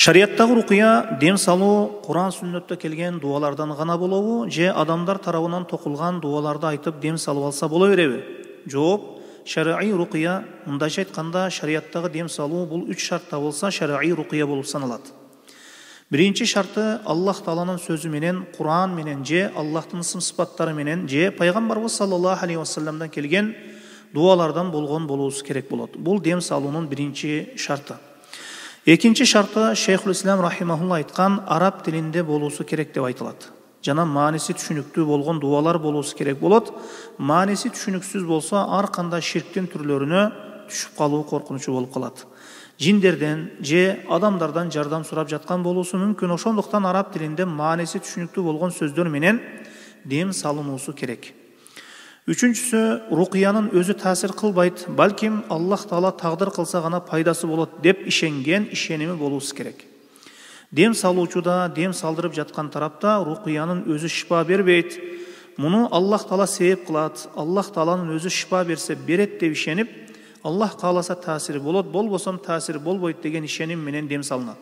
Шариаттагы рукуя дем салуу Куран сүннөттө келген дуалардан гана болобу, же адамдар тарабынан токулган дуаларды айтып дем салып алса боло береби? Жооп, шар'ий рукуя мындайча айтканда шариаттагы дем салуу бул 3 шартта болса шар'ий рукуя болуп саналат. Биринчи шарты Аллах Тааланын сөзү менен, Куран менен же Аллахтын ысым сыпаттары менен же пайгамбарыбыз саллаллаху алейхи вассаламдан келген дуалардан болгон болуусу керек болот. Бул дем салуунун биринчи шарты. Экинчи шарты Шейхул Ислам рахимахулла айткан араб тилинде болуусу керек деп айтылат. Жана мааниси түшүнүктүү болгон дуалар болуусу керек болот. Мааниси түшүнүксүз болсо ар кандай ширктин түрлөрүнө түшүп калуу коркунучу болуп калат. Жиндерден же адамдардан жардам сурап жаткан болуусу мүмкүн. Ошондуктан араб тилинде мааниси түшүнүктүү болгон сөздөр менен дем салынуусу керек. Үчүнчүсү, рукуянын өзү таасир кылбайт, балким Аллах Таала тагдыр кылса гана пайдасы болот деп ишенген ишеними болуусу керек. Дем салуучуда, дем салдырып жаткан тарапта рукуянын өзү шифа бербейт. Муну Аллах Таала себеп кылат. Аллах Тааланын өзү шифа берсе берет деп ишенип, Аллах кааласа таасири болот, болбосом таасири болбойт деген ишеним менен дем салынат.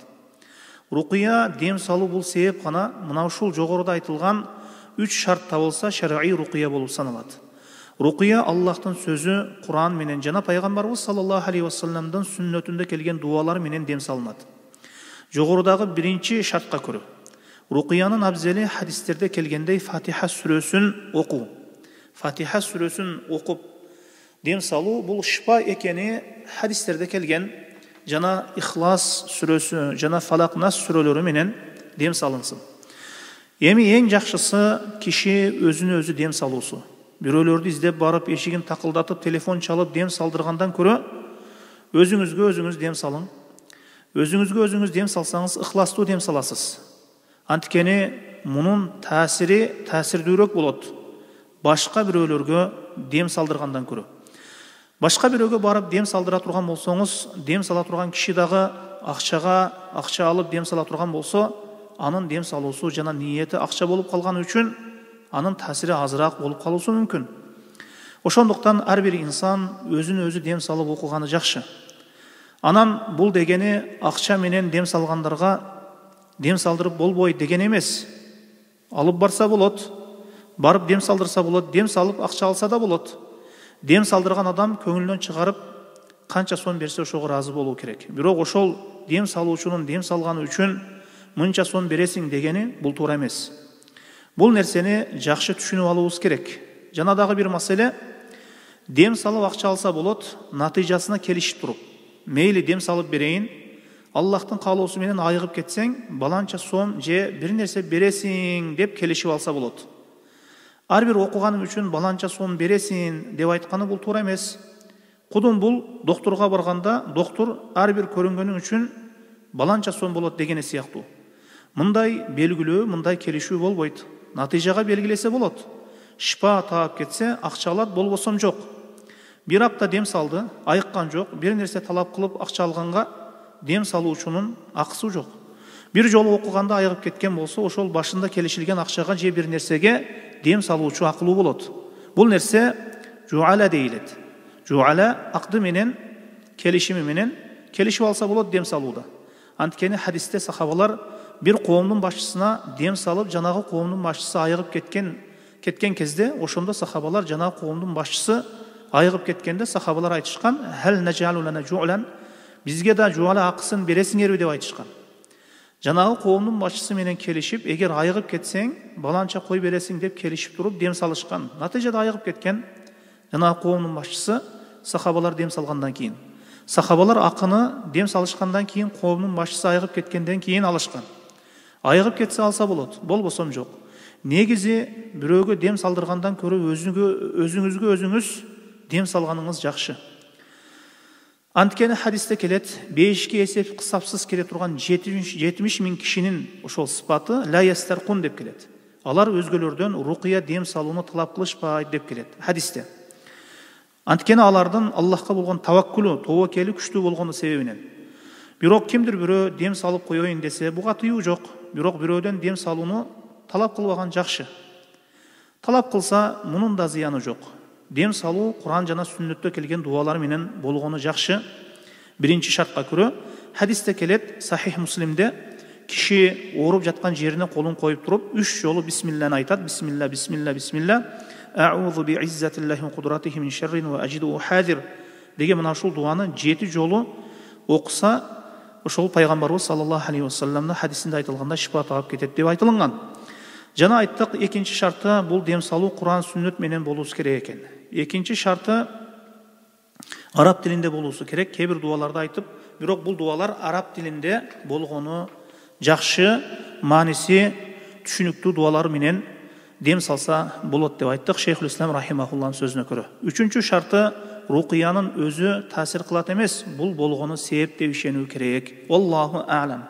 Рукуя, дем салуу бул себеп гана мына ушул жогоруда айтылган 3 шартта болса шар'ий рукуя болуп саналат. Рукуя Аллахтын сөзү Куран менен жана пайгамбарыбыз саллаллаху алейхи вассаламдын сүннөтүндө келген дуалар менен дем салынат. Жогорудагы биринчи шартка көрө рукуянын абзели хадистерде келгендей Фатиха сүрөсүн окуу. Фатиха сүрөсүн окуп дем салуу бул шифа экени хадистерде келген. Жана Ихлас сүрөсү жана Фалак Нас сүрөлөрү менен дем салынсын. Эми эң жакшысы киши өзүнө өзү дем салуусу. Бирөөлөрдү издеп барып, эшигин такылдатып, телефон чалып дем салдыргандан көрө өзүңүзгө өзүңүз дем салың. Өзүңүзгө өзүңүз дем салсаңыз, ихластуу дем саласыз. Анткени мунун таасирдүүрөөк болот. Башка бирөөлөргө дем салдыргандан көрө. Башка бирөөгө барып дем салдыра турган болсоңуз, дем сала турган киши дагы акча алып дем сала турган болсо, анын дем салуусу жана ниети акча болуп калган үчүн анын таасири азыраак болуп калуусу мүмкүн. Ошондуктан ар бир инсан өзүнө өзү дем салып окуганы жакшы. Анан бул дегени акча менен дем салгандарга дем салдырып болбойт деген эмес. Алып барса болот, барып дем салдырса болот, дем салып акча алса да болот. Дем салдырган адам көңүлүнөн чыгарып канча сом берсе ошого разы болуу керек. Бирок ошол дем салуучунун дем салганы үчүн мынча сом бересиң дегени бул туура эмес. Бул нерсени жакшы түшүнүп алуубуз керек. Жана дагы бир маселе, дем салып акча алса болот, натыйжасына келишип туруп. Мейли дем салып берейин, Аллахтын каалоосу менен айыгып кетсең, баланча сом же бир нерсе бересиң деп келишип алса болот. Ар бир окуганым үчүн баланча сом бересиң деп айтканы бул туура эмес. Кудум бул доктурга барганда, доктур ар бир көрүнгөнүң үчүн баланча сом болот дегени сыяктуу. Мындай белгилөө, мындай келишүү болбойт. Натыйжага белгилесе болот. Шифа таап кетсе акча алат, болбосом жок. Бир апта дем салды, айыккан жок, бир нерсе талап кылып акча алганга дем салуучунун акысы жок. Бир жолу окуганда айыгып кеткен болсо, ошол башында келишилген акчага же бир нерсеге дем салуучу акылуу болот. Бул нерсе жуала дейилет. Жуала акды менен, келишими менен келишип алса болот дем салууда. Анткени хадисте сахабалар бир коомдун башчысына дем салып, жанагы коомдун башчысы айыгып кеткен кезде, ошондо сахабалар жанагы коомдун башчысы айыгып кеткенде сахабалар айтышкан: "Хал нажалу лана жуалан?" Бизге да жуала акысын бересиңерби деп айтышкан. Жанагы коомдун башчысы менен келишип, эгер айыгып кетсең, баланча кой бересиң деп келишип туруп дем салышкан. Натыйжада айыгып кеткен жанагы коомдун башчысы сахабалар дем салгандан кийин. Сахабалар акыны дем салышкандан кийин коомдун башчысы айыгып кеткенден кийин алышкан. Айыгып кетсе алса болот, болбосом жок. Негизи бирөөгө дем салдыргандан көрө өзүңүзгө өзүңүз дем салганыңыз жакшы. Анткени хадисте келет, 5 эсеп кысапсыз келе турган 70 миң кишинин ошол сыпаты ла ястаркун деп келет. Алар өзгөлөрдөн рукуя дем салууну талап кылышпайт деп келет хадисте. Анткени алардын Аллахка болгон таваккулу, тобокели күчтүү болгону себебинен. Бирок кимдир бирөө дем салып коёюн десе, буга тыюу жок. Бирок бирөөдөн дем салууну талап кылбаган жакшы. Талап кылса, мунун да зыяны жок. Дем салуу Куран жана сүннөттө келген дуалар менен болгону жакшы. Биринчи шартка көрө Хадисте келет, Сахих Муслимде, киши ооруп жаткан жерине колун коюп туруп 3 жолу бисмилланы айтат. Бисмилла, бисмилла, бисмилла. Аузу би иззатиллахи ва кудратихи мин шаррин ва ажиду хазир деген мына ушул дуаны 7 жолу окуса, ошол пайгамбарыбыз саллаллаху алейхи вассаламдын хадисинде айтылгандай шифа таап кетет деп айтылган. Жана айттык, экинчи шарты бул дем салуу Куран сүннөт менен болуусу керек экен. Экинчи шарты араб тилинде болуусу керек. Кээ бир дуаларды айтып, бирок бул дуалар араб тилинде болгону жакшы, мааниси түшүнүктүү дуалар менен дем салса болот деп айттык Шейхул Ислам рахимахуллахнын сөзүнө көрө. Үчүнчү шарты рукуянын өзү таасир кылат эмес, бул болгону себеп деп ишенүү керек. Аллаху а'лам.